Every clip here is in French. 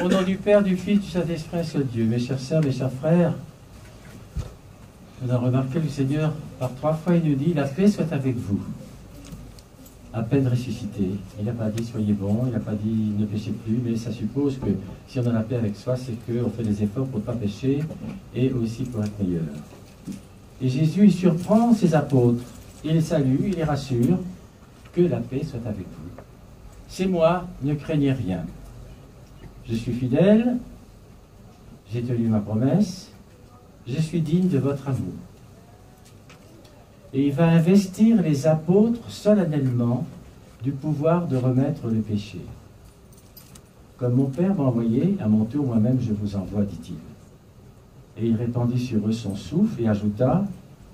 Au nom du Père, du Fils, du Saint-Esprit, seul Dieu. Mes chères sœurs, mes chers frères, nous avons remarqué le Seigneur, par 3 fois, il nous dit, la paix soit avec vous. À peine ressuscité. Il n'a pas dit soyez bons, il n'a pas dit ne péchez plus, mais ça suppose que si on a la paix avec soi, c'est qu'on fait des efforts pour ne pas pécher et aussi pour être meilleur. Et Jésus, il surprend ses apôtres, il les salue, il les rassure, que la paix soit avec vous. C'est moi, ne craignez rien. Je suis fidèle, j'ai tenu ma promesse, je suis digne de votre amour. Et il va investir les apôtres solennellement du pouvoir de remettre le péché. Comme mon Père m'a envoyé, à mon tour moi-même je vous envoie, dit-il. Et il répandit sur eux son souffle et ajouta,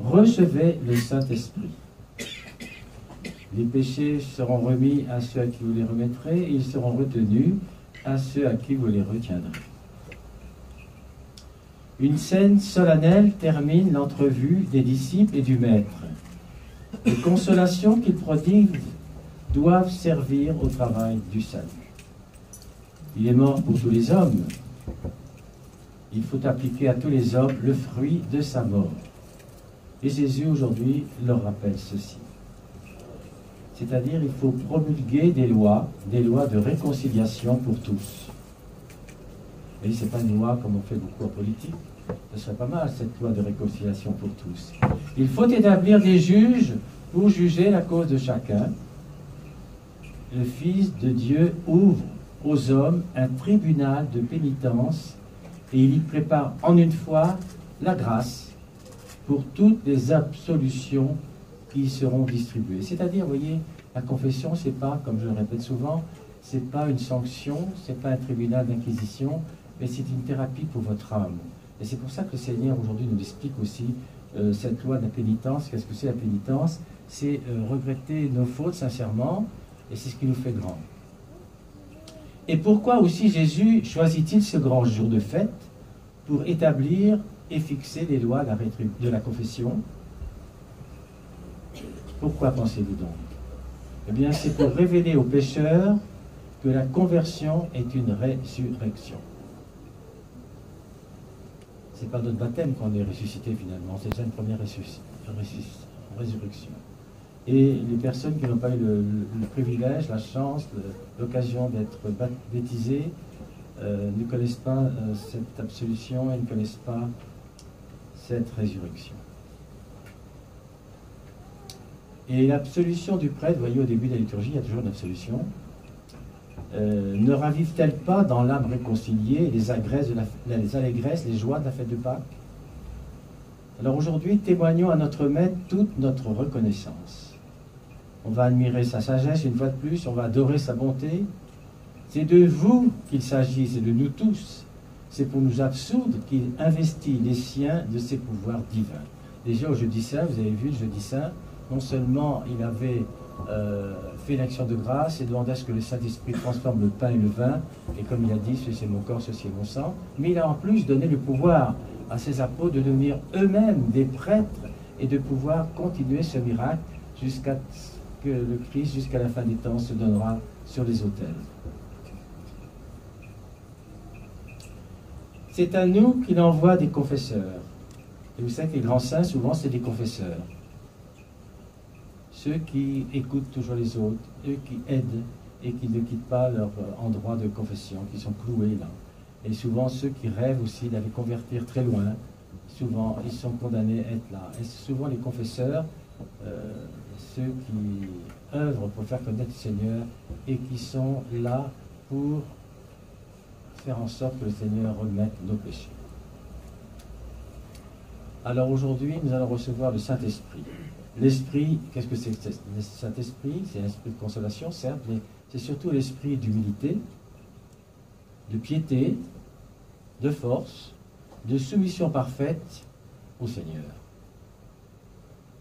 recevez le Saint-Esprit. Les péchés seront remis à ceux à qui vous les remettrez, et ils seront retenus à ceux à qui vous les retiendrez. Une scène solennelle termine l'entrevue des disciples et du Maître. Les consolations qu'il prodigue doivent servir au travail du salut. Il est mort pour tous les hommes. Il faut appliquer à tous les hommes le fruit de sa mort. Et Jésus, aujourd'hui, leur rappelle ceci. C'est-à-dire, il faut promulguer des lois de réconciliation pour tous. Et ce n'est pas une loi comme on fait beaucoup en politique. Ce serait pas mal, cette loi de réconciliation pour tous. Il faut établir des juges pour juger la cause de chacun. Le Fils de Dieu ouvre aux hommes un tribunal de pénitence et il y prépare en une fois la grâce pour toutes les absolutions qui seront distribuées. C'est-à-dire, vous voyez, la confession, c'est pas, comme je le répète souvent, c'est pas une sanction, c'est pas un tribunal d'inquisition, mais c'est une thérapie pour votre âme. Et c'est pour ça que le Seigneur aujourd'hui nous explique aussi cette loi de la pénitence. Qu'est-ce que c'est la pénitence? C'est regretter nos fautes sincèrement, et c'est ce qui nous fait grand. Et pourquoi aussi Jésus choisit-il ce grand jour de fête pour établir et fixer les lois de la confession? Pourquoi pensez-vous donc? Eh bien, c'est pour révéler aux pécheurs que la conversion est une résurrection. C'est par notre baptême qu'on est ressuscité finalement, c'est déjà une première résurrection. Et les personnes qui n'ont pas eu le privilège, la chance, l'occasion d'être baptisées, ne connaissent pas cette absolution et ne connaissent pas cette résurrection. Et l'absolution du prêtre, vous voyez au début de la liturgie, il y a toujours une absolution, ne ravive-t-elle pas dans l'âme réconciliée les allégresses, les joies de la fête de Pâques? Alors aujourd'hui, témoignons à notre Maître toute notre reconnaissance. On va admirer sa sagesse une fois de plus, on va adorer sa bonté. C'est de vous qu'il s'agit, c'est de nous tous. C'est pour nous absoudre qu'il investit les siens de ses pouvoirs divins. Déjà au Jeudi Saint, vous avez vu le Jeudi Saint, non seulement il avait fait l'action de grâce et demandé à ce que le Saint-Esprit transforme le pain et le vin, et comme il a dit, ceci c'est mon corps, ceci est mon sang, mais il a en plus donné le pouvoir à ses apôtres de devenir eux-mêmes des prêtres et de pouvoir continuer ce miracle jusqu'à ce que le Christ, jusqu'à la fin des temps, se donnera sur les autels. C'est à nous qu'il envoie des confesseurs. Et vous savez que les grands saints, souvent, c'est des confesseurs. Ceux qui écoutent toujours les autres, eux qui aident et qui ne quittent pas leur endroit de confession, qui sont cloués là. Et souvent ceux qui rêvent aussi d'aller convertir très loin, souvent ils sont condamnés à être là. Et souvent les confesseurs, ceux qui œuvrent pour faire connaître le Seigneur et qui sont là pour faire en sorte que le Seigneur remette nos péchés. Alors aujourd'hui, nous allons recevoir le Saint-Esprit. L'Esprit, qu'est-ce que c'est que le Saint-Esprit? C'est un esprit de consolation, certes, mais c'est surtout l'esprit d'humilité, de piété, de force, de soumission parfaite au Seigneur.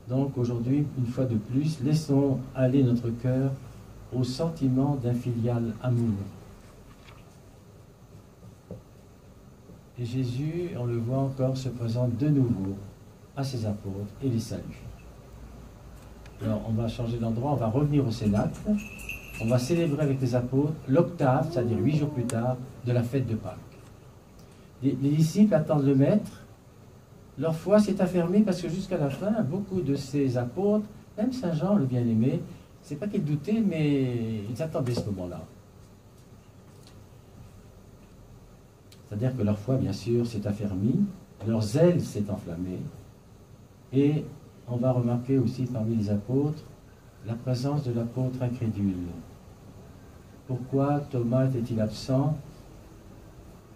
Donc aujourd'hui, une fois de plus, laissons aller notre cœur au sentiment d'un filial amour. Et Jésus, on le voit encore, se présente de nouveau à ses apôtres et les salue. Alors, on va changer d'endroit, on va revenir au Cénacle. on va célébrer avec les apôtres l'octave, c'est-à-dire 8 jours plus tard, de la fête de Pâques. Les disciples attendent le Maître. Leur foi s'est affermie parce que jusqu'à la fin, beaucoup de ces apôtres, même Saint Jean, le bien-aimé, c'est pas qu'ils doutaient, mais ils attendaient ce moment-là. C'est-à-dire que leur foi, bien sûr, s'est affermie, leur zèle s'est enflammé, et on va remarquer aussi parmi les apôtres la présence de l'apôtre incrédule. Pourquoi Thomas était-il absent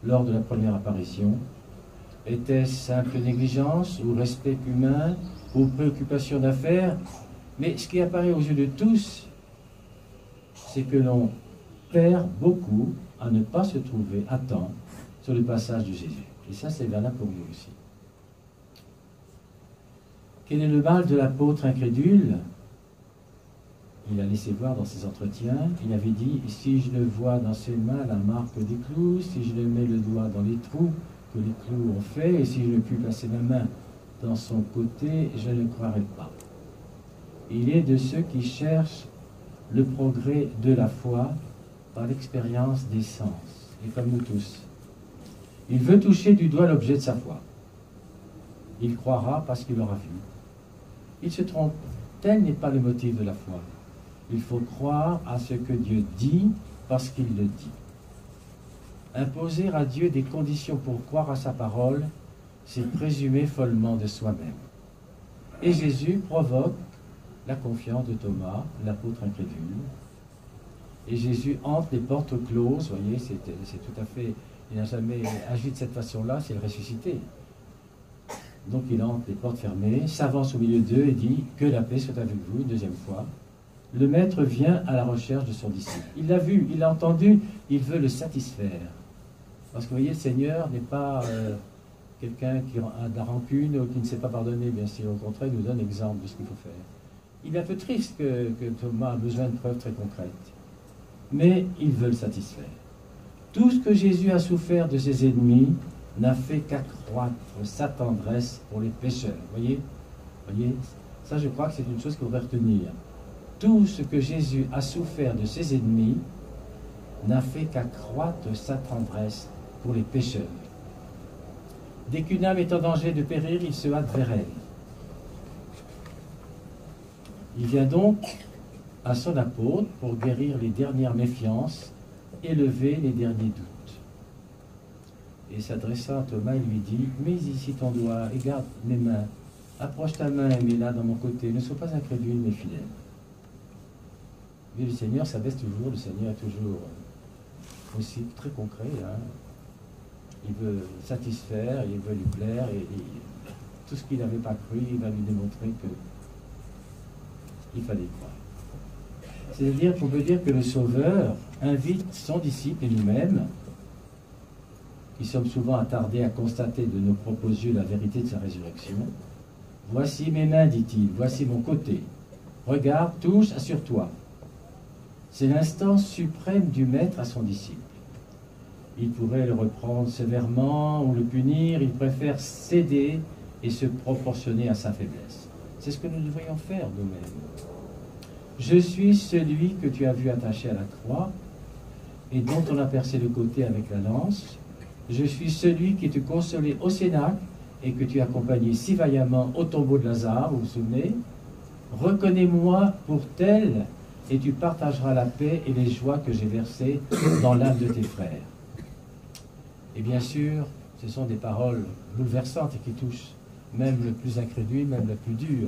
lors de la première apparition? Était-ce simple négligence ou respect humain ou préoccupation d'affaires? Mais ce qui apparaît aux yeux de tous, c'est que l'on perd beaucoup à ne pas se trouver à temps sur le passage de Jésus. Et ça, c'est valable pour nous aussi. Quel est le mal de l'apôtre incrédule? Il a laissé voir dans ses entretiens, il avait dit, si je le vois dans ses mains la marque des clous, si je le mets le doigt dans les trous que les clous ont fait, et si je ne puis placer ma main dans son côté, je ne croirai pas. Il est de ceux qui cherchent le progrès de la foi par l'expérience des sens, et comme nous tous. Il veut toucher du doigt l'objet de sa foi. Il croira parce qu'il aura vu. Il se trompe, tel n'est pas le motif de la foi. Il faut croire à ce que Dieu dit parce qu'il le dit. Imposer à Dieu des conditions pour croire à sa parole, c'est présumer follement de soi-même. Et Jésus provoque la confiance de Thomas, l'apôtre incrédule. Et Jésus hante les portes closes, vous voyez, c'est tout à fait... Il n'a jamais agi de cette façon-là, c'est le ressuscité. Donc il hante les portes fermées, s'avance au milieu d'eux et dit « Que la paix soit avec vous », une deuxième fois. Le Maître vient à la recherche de son disciple. Il l'a vu, il l'a entendu, il veut le satisfaire. Parce que vous voyez, le Seigneur n'est pas quelqu'un qui a de la rancune ou qui ne sait pas pardonner, bien sûr. Au contraire, il nous donne exemple de ce qu'il faut faire. Il est un peu triste que Thomas a besoin de preuves très concrètes. Mais il veut le satisfaire. Tout ce que Jésus a souffert de ses ennemis n'a fait qu'accroître sa tendresse pour les pécheurs. Voyez, ça je crois que c'est une chose qu'il faudrait retenir. Tout ce que Jésus a souffert de ses ennemis n'a fait qu'accroître sa tendresse pour les pécheurs. Dès qu'une âme est en danger de périr, il se hâte vers elle. Il vient donc à son apôtre pour guérir les dernières méfiances et lever les derniers doutes. Et s'adressant à Thomas, il lui dit, mets ici ton doigt et garde mes mains. Approche ta main et mets-la dans mon côté. Ne sois pas incrédule, mais fidèle. Mais le Seigneur s'abaisse toujours, le Seigneur est toujours aussi très concret. Hein. Il veut satisfaire, il veut lui plaire, et tout ce qu'il n'avait pas cru, il va lui démontrer qu'il fallait croire. C'est-à-dire qu'on peut dire que le Sauveur invite son disciple et nous-mêmes, qui sommes souvent attardés à constater de nos propres yeux la vérité de sa résurrection. Voici mes mains, dit-il, voici mon côté. Regarde, touche, assure-toi. C'est l'instance suprême du Maître à son disciple. Il pourrait le reprendre sévèrement ou le punir, il préfère céder et se proportionner à sa faiblesse. C'est ce que nous devrions faire nous-mêmes. Je suis celui que tu as vu attaché à la croix et dont on a percé le côté avec la lance. Je suis celui qui te consolait au Cénacle et que tu accompagnais si vaillamment au tombeau de Lazare, vous vous souvenez? Reconnais-moi pour tel et tu partageras la paix et les joies que j'ai versées dans l'âme de tes frères. Et bien sûr, ce sont des paroles bouleversantes et qui touchent même le plus incrédule, même le plus dur.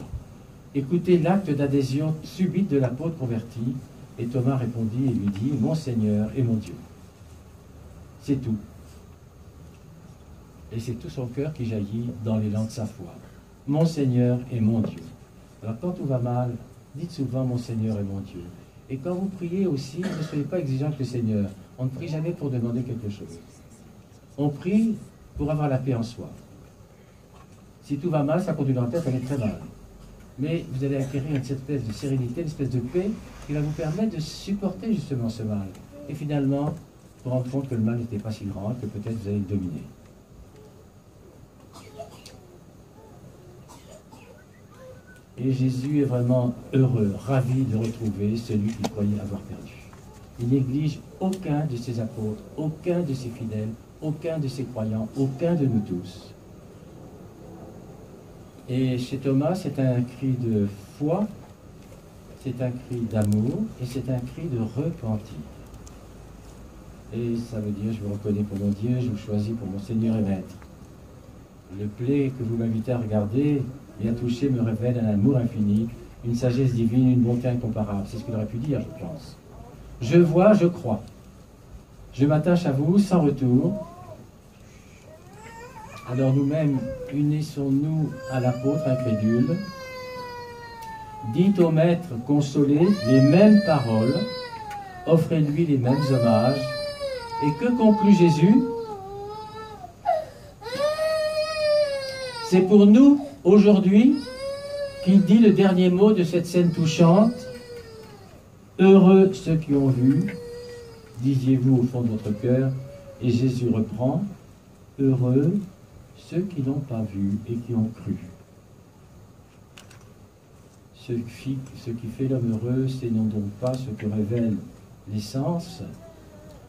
Écoutez l'acte d'adhésion subite de l'apôtre converti, et Thomas répondit et lui dit, mon Seigneur et mon Dieu. C'est tout. Et c'est tout son cœur qui jaillit dans l'élan de sa foi. Mon Seigneur et mon Dieu. Alors quand tout va mal, dites souvent mon Seigneur et mon Dieu. Et quand vous priez aussi, ne soyez pas exigeant avec le Seigneur. On ne prie jamais pour demander quelque chose. On prie pour avoir la paix en soi. Si tout va mal, ça continuera peut-être à aller très mal. Mais vous allez acquérir une espèce de sérénité, une espèce de paix qui va vous permettre de supporter justement ce mal. Et finalement, vous rendre compte que le mal n'était pas si grand, que peut-être vous allez le dominer. Et Jésus est vraiment heureux, ravi de retrouver celui qu'il croyait avoir perdu. il néglige aucun de ses apôtres, aucun de ses fidèles, aucun de ses croyants, aucun de nous tous. Et chez Thomas, c'est un cri de foi, c'est un cri d'amour et c'est un cri de repentir. Et ça veut dire, je vous reconnais pour mon Dieu, je vous choisis pour mon Seigneur et Maître. Le play que vous m'invitez à regarder et à toucher me révèle un amour infini, une sagesse divine, une bonté incomparable. C'est ce qu'il aurait pu dire, je pense. Je vois, je crois. Je m'attache à vous sans retour. Alors nous-mêmes, unissons-nous à l'apôtre incrédule. Dites au Maître consolé les mêmes paroles, offrez-lui les mêmes hommages. Et que conclut Jésus? C'est pour nous, aujourd'hui, qu'il dit le dernier mot de cette scène touchante. Heureux ceux qui ont vu, disiez-vous au fond de votre cœur, et Jésus reprend, heureux ceux qui n'ont pas vu et qui ont cru. Ce qui fait l'homme heureux, c'est non donc pas ce que révèle les sens.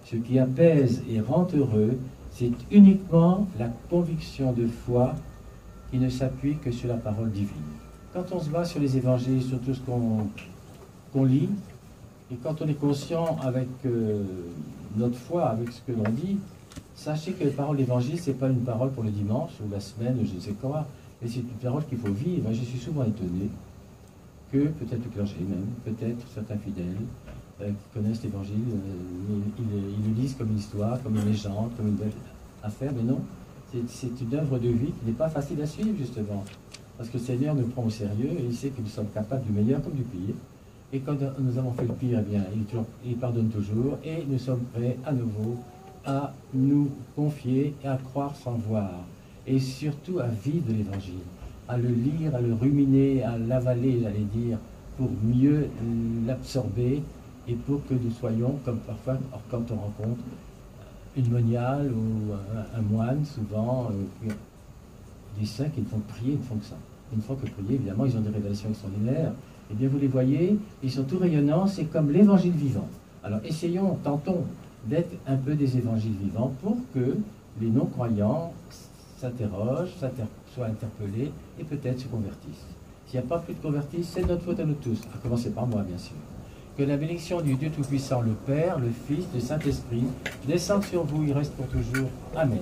Ce qui apaise et rend heureux, c'est uniquement la conviction de foi qui ne s'appuie que sur la parole divine. Quand on se base sur les évangiles, sur tout ce qu'on lit, et quand on est conscient avec notre foi, avec ce que l'on dit, sachez que la parole d'évangile, ce n'est pas une parole pour le dimanche ou la semaine ou je ne sais quoi, mais c'est une parole qu'il faut vivre. Je suis souvent étonné que peut-être le clergé même, peut-être certains fidèles qui connaissent l'évangile, ils le lisent comme une histoire, comme une légende, comme une belle affaire, mais non, c'est une œuvre de vie qui n'est pas facile à suivre justement, parce que le Seigneur nous prend au sérieux et il sait que nous sommes capables du meilleur comme du pire. Et quand nous avons fait le pire, eh bien, il pardonne toujours et nous sommes prêts à nouveau à nous confier et à croire sans voir. Et surtout à vivre l'Évangile, à le lire, à le ruminer, à l'avaler, j'allais dire, pour mieux l'absorber et pour que nous soyons, comme parfois quand on rencontre une moniale ou un moine, souvent, des saints qui ne font que prier, ils ne font que ça. Ils ne font que prier, évidemment, ils ont des révélations extraordinaires. Eh bien, vous les voyez, ils sont tout rayonnants, c'est comme l'évangile vivant. Alors, essayons, tentons d'être un peu des évangiles vivants pour que les non-croyants s'interrogent, soient interpellés et peut-être se convertissent. S'il n'y a pas plus de convertis, c'est notre faute à nous tous, à commencer par moi, bien sûr. Que la bénédiction du Dieu Tout-Puissant, le Père, le Fils, le Saint-Esprit, descende sur vous, il reste pour toujours. Amen.